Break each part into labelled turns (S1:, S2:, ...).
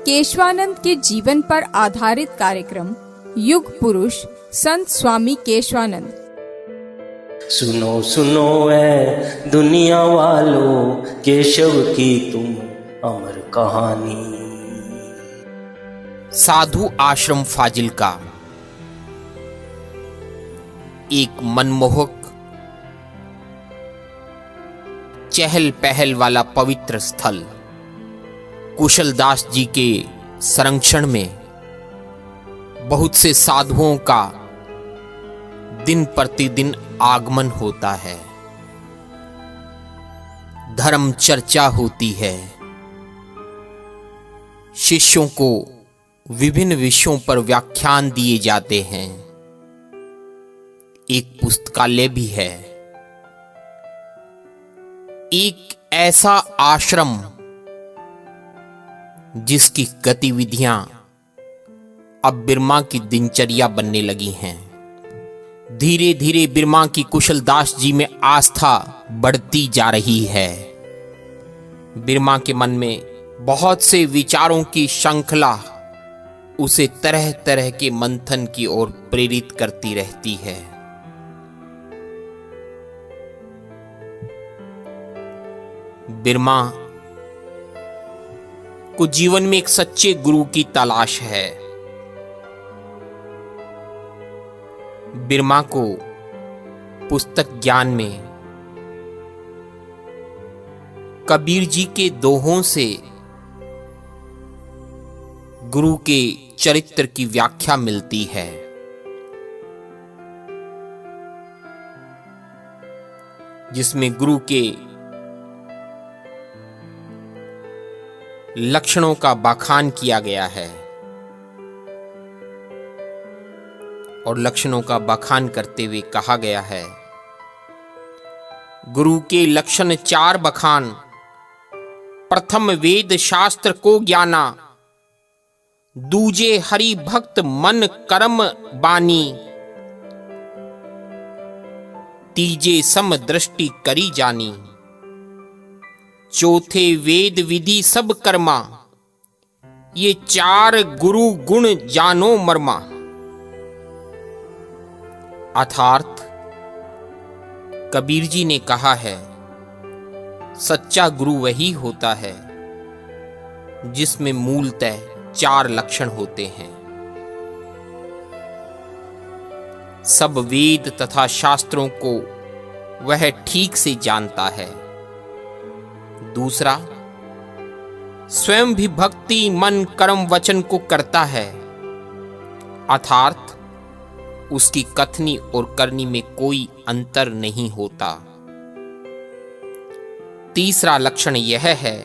S1: केशवानंद के जीवन पर आधारित कार्यक्रम युग पुरुष संत स्वामी केशवानंद।
S2: सुनो सुनो ऐ दुनिया वालों, केशव की तुम अमर कहानी।
S3: साधु आश्रम फाजिल का एक मनमोहक चहल पहल वाला पवित्र स्थल कुशलदास जी के संरक्षण में बहुत से साधुओं का दिन प्रतिदिन आगमन होता है। धर्म चर्चा होती है, शिष्यों को विभिन्न विषयों पर व्याख्यान दिए जाते हैं। एक पुस्तकालय भी है। एक ऐसा आश्रम जिसकी गतिविधियां अब बिरमा की दिनचर्या बनने लगी हैं। धीरे धीरे बिरमा की कुशलदास जी में आस्था बढ़ती जा रही है। बिरमा के मन में बहुत से विचारों की श्रृंखला उसे तरह तरह के मंथन की ओर प्रेरित करती रहती है। बिरमा को जीवन में एक सच्चे गुरु की तलाश है। बिरमा को पुस्तक ज्ञान में कबीर जी के दोहों से गुरु के चरित्र की व्याख्या मिलती है। जिसमें गुरु के लक्षणों का बखान किया गया है और लक्षणों का बखान करते हुए कहा गया है, गुरु के लक्षण 4 बखान। प्रथम वेद शास्त्र को ज्ञाना, दूजे हरि भक्त मन कर्म बानी, तीजे सम दृष्टि करी जानी, चौथे वेद विधि सब कर्मा, ये 4 गुरु गुण जानो मर्मा। अर्थात कबीर जी ने कहा है, सच्चा गुरु वही होता है जिसमें मूलतः 4 लक्षण होते हैं। सब वेद तथा शास्त्रों को वह ठीक से जानता है। दूसरा, स्वयं भी भक्ति मन कर्म वचन को करता है, अर्थात उसकी कथनी और करनी में कोई अंतर नहीं होता। तीसरा लक्षण यह है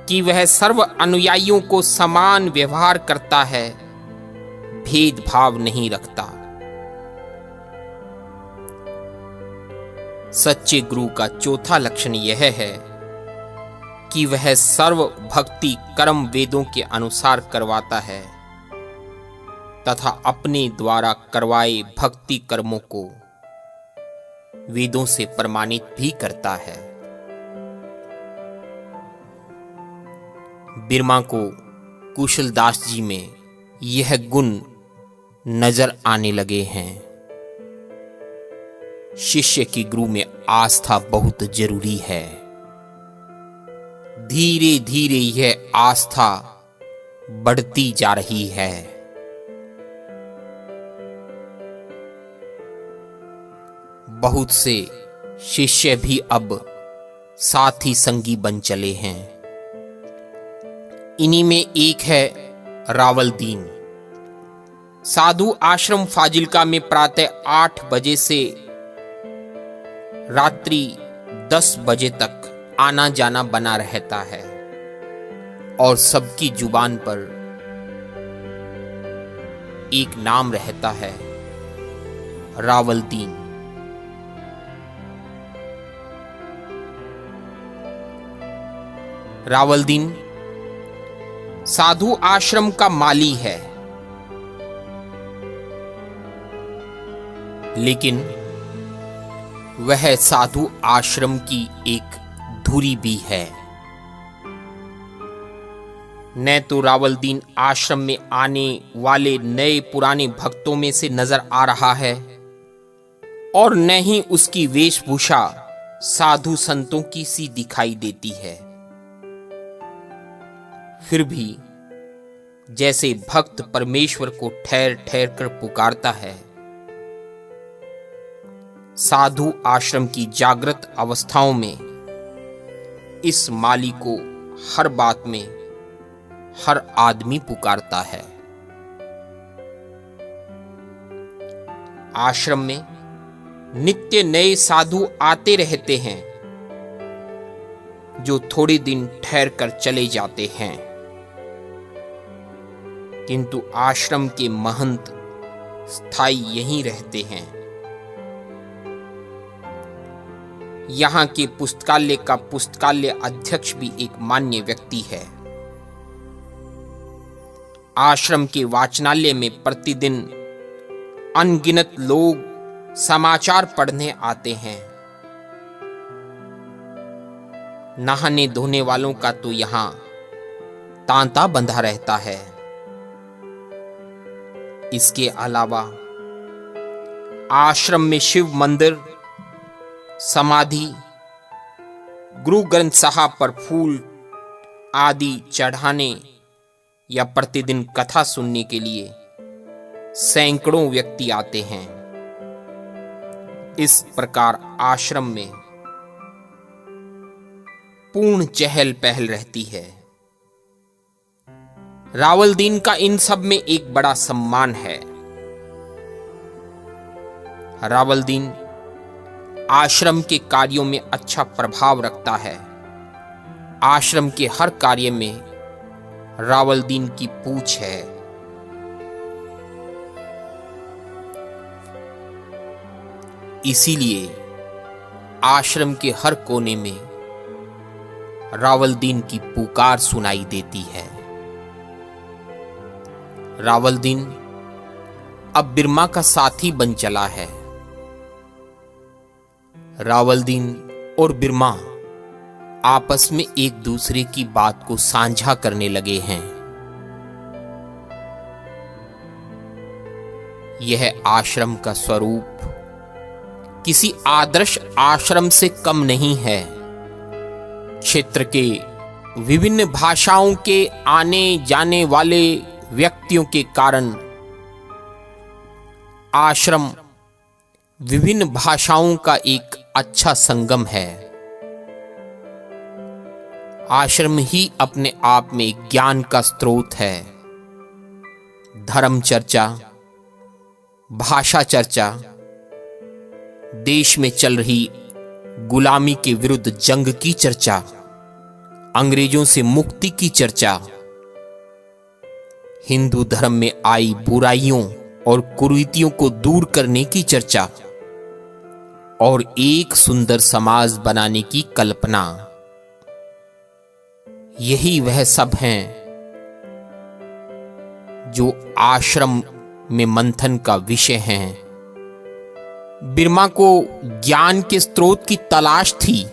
S3: कि वह सर्व अनुयायियों को समान व्यवहार करता है, भेदभाव नहीं रखता। सच्चे गुरु का चौथा लक्षण यह है कि वह सर्व भक्ति कर्म वेदों के अनुसार करवाता है तथा अपने द्वारा करवाए भक्ति कर्मों को वेदों से प्रमाणित भी करता है। बिरमा को कुशलदास जी में यह गुण नजर आने लगे हैं। शिष्य की गुरु में आस्था बहुत जरूरी है। धीरे धीरे यह आस्था बढ़ती जा रही है। बहुत से शिष्य भी अब साथी संगी बन चले हैं। इन्हीं में एक है रावलदीन। साधु आश्रम फाजिलका में प्रातः 8 बजे से रात्रि 10 बजे तक आना जाना बना रहता है और सबकी जुबान पर एक नाम रहता है, रावलदीन। रावलदीन साधु आश्रम का माली है, लेकिन वह साधु आश्रम की एक धुरी भी है। न तो रावलदीन आश्रम में आने वाले नए पुराने भक्तों में से नजर आ रहा है और न ही उसकी वेशभूषा साधु संतों की सी दिखाई देती है। फिर भी जैसे भक्त परमेश्वर को ठहर ठहर कर पुकारता है, साधु आश्रम की जागृत अवस्थाओं में इस माली को हर बात में हर आदमी पुकारता है। आश्रम में नित्य नए साधु आते रहते हैं जो थोड़े दिन ठहर कर चले जाते हैं, किंतु आश्रम के महंत स्थायी यहीं रहते हैं। यहां के पुस्तकालय का पुस्तकालय अध्यक्ष भी एक मान्य व्यक्ति है। आश्रम के वाचनालय में प्रतिदिन अनगिनत लोग समाचार पढ़ने आते हैं। नहाने धोने वालों का तो यहां तांता बंधा रहता है। इसके अलावा आश्रम में शिव मंदिर, समाधि, गुरु ग्रंथ साहब पर फूल आदि चढ़ाने या प्रतिदिन कथा सुनने के लिए सैकड़ों व्यक्ति आते हैं। इस प्रकार आश्रम में पूर्ण चहल पहल रहती है। रावलदीन का इन सब में एक बड़ा सम्मान है। रावलदीन आश्रम के कार्यों में अच्छा प्रभाव रखता है। आश्रम के हर कार्य में रावलदीन की पूछ है। इसीलिए आश्रम के हर कोने में रावलदीन की पुकार सुनाई देती है। रावलदीन अब बिरमा का साथी बन चला है। रावलदीन और बिरमा आपस में एक दूसरे की बात को साझा करने लगे हैं। यह आश्रम का स्वरूप किसी आदर्श आश्रम से कम नहीं है। क्षेत्र के विभिन्न भाषाओं के आने जाने वाले व्यक्तियों के कारण आश्रम विभिन्न भाषाओं का एक अच्छा संगम है। आश्रम ही अपने आप में ज्ञान का स्रोत है। धर्म चर्चा, भाषा चर्चा, देश में चल रही गुलामी के विरुद्ध जंग की चर्चा, अंग्रेजों से मुक्ति की चर्चा, हिंदू धर्म में आई बुराइयों और कुरीतियों को दूर करने की चर्चा और एक सुंदर समाज बनाने की कल्पना, यही वह सब हैं जो आश्रम में मंथन का विषय हैं। बिरमा को ज्ञान के स्रोत की तलाश थी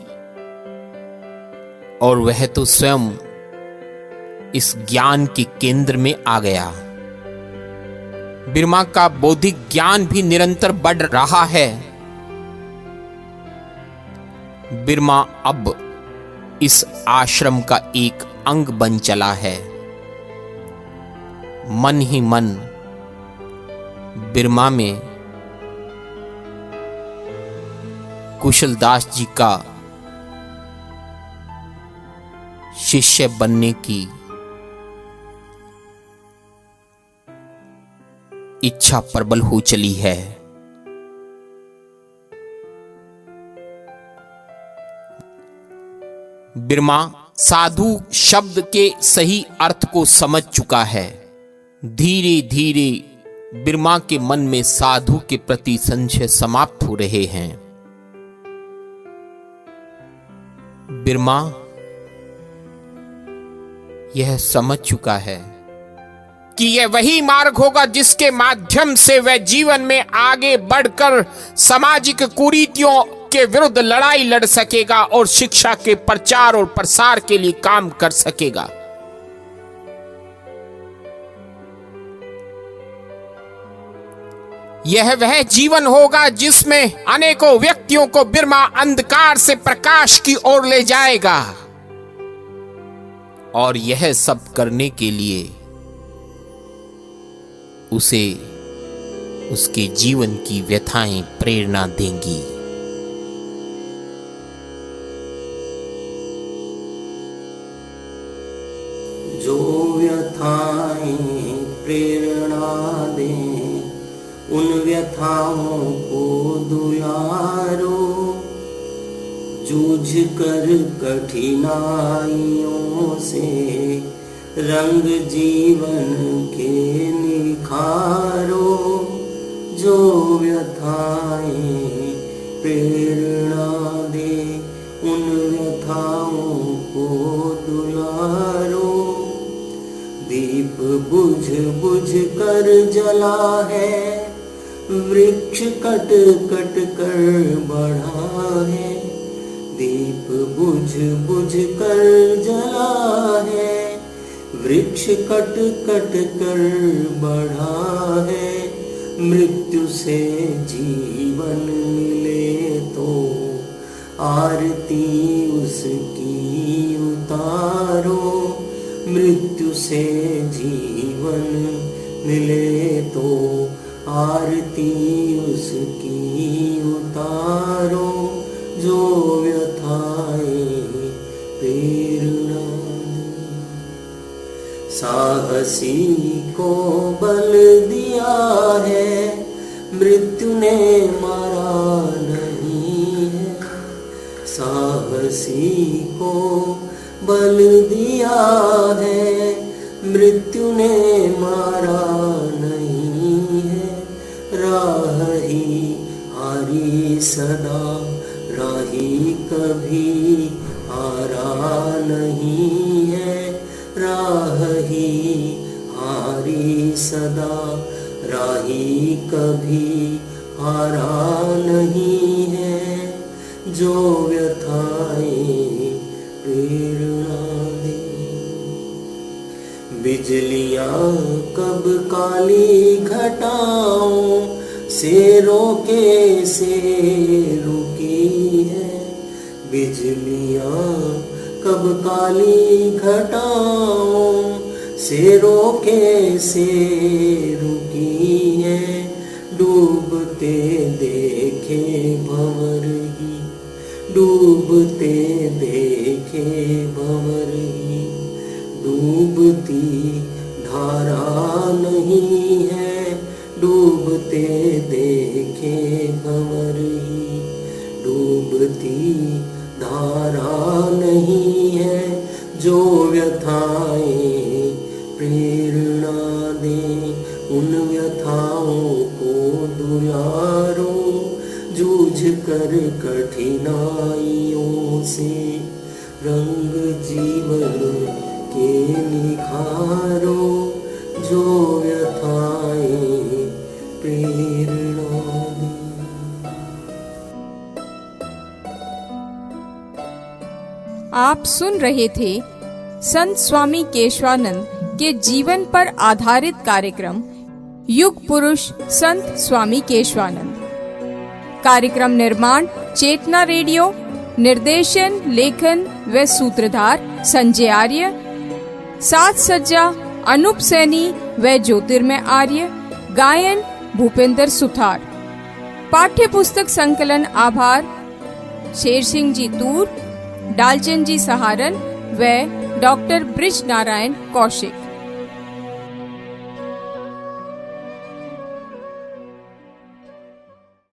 S3: और वह तो स्वयं इस ज्ञान के केंद्र में आ गया। बिरमा का बौद्धिक ज्ञान भी निरंतर बढ़ रहा है। बिरमा अब इस आश्रम का एक अंग बन चला है। मन ही मन बिरमा में कुशलदास जी का शिष्य बनने की इच्छा प्रबल हो चली है। बिरमा साधु शब्द के सही अर्थ को समझ चुका है। धीरे धीरे बिरमा के मन में साधु के प्रति संशय समाप्त हो रहे हैं। बिरमा यह समझ चुका है कि यह वही मार्ग होगा जिसके माध्यम से वह जीवन में आगे बढ़कर सामाजिक कुरीतियों के विरुद्ध लड़ाई लड़ सकेगा और शिक्षा के प्रचार और प्रसार के लिए काम कर सकेगा। यह वह जीवन होगा जिसमें अनेकों व्यक्तियों को बिरमा अंधकार से प्रकाश की ओर ले जाएगा। और यह सब करने के लिए उसे उसके जीवन की व्यथाएं प्रेरणा देंगी।
S2: जो व्यथाएं प्रेरणा दें, उन व्यथाओं को दुलारो। जूझ कर कठिनाइयों से रंग जीवन के निखारो। जो व्यथाएं प्रेरणा दे, उन व्यथाओं को दुलारो। दीप बुझ बुझ कर जला है, वृक्ष कट कट कर बढ़ा है। दीप बुझ बुझ कर जला है, वृक्ष कट कट कर बढ़ा है। मृत्यु से जीवन मिले तो आरती उसकी उतारो। मृत्यु से जीवन मिले तो आरती उसकी उतारो। जो व्यथाएं प्रेरणा साहसी को बल दिया है, मृत्यु ने मारा नहीं है। साहसी को बल दिया है, मृत्यु ने मारा नहीं है। राह ही हारी सदा, राही कभी हारा नहीं है। राह ही हारी सदा, राही कभी हारा नहीं है। जो व्यथाएं प्रेरणा दे। बिजलियां कब काली घटाओं से रोके से रुकी है। बिजलियां कब काली घटाओं से रोके से रुकी है। डूबते देखे भंवर ही, डूबते देखे भंवर ही। डूबती धारा नहीं है, डूबते देखे भंवर ही। डूबती धारा नहीं है। जो व्यथाएं प्रेरणा दे, उन व्यथाओं को दुलारो। जूझ कर कठिनाइयों से रंग जीवन के निखारो। जो व्यथाएं प्रेरणा दे।
S1: आप सुन रहे थे संत स्वामी केशवानंद के जीवन पर आधारित कार्यक्रम युग पुरुष संत स्वामी केशवानंद। कार्यक्रम निर्माण चेतना रेडियो, निर्देशन लेखन व सूत्रधार संजय आर्य, साथ सज्जा अनूप सैनी व ज्योतिर्मय आर्य, गायन भूपेंद्र सुथार। पाठ्य पुस्तक संकलन आभार शेर सिंह जी तूर, डालचंद जी सहारन व डॉक्टर ब्रिज नारायण कौशिक।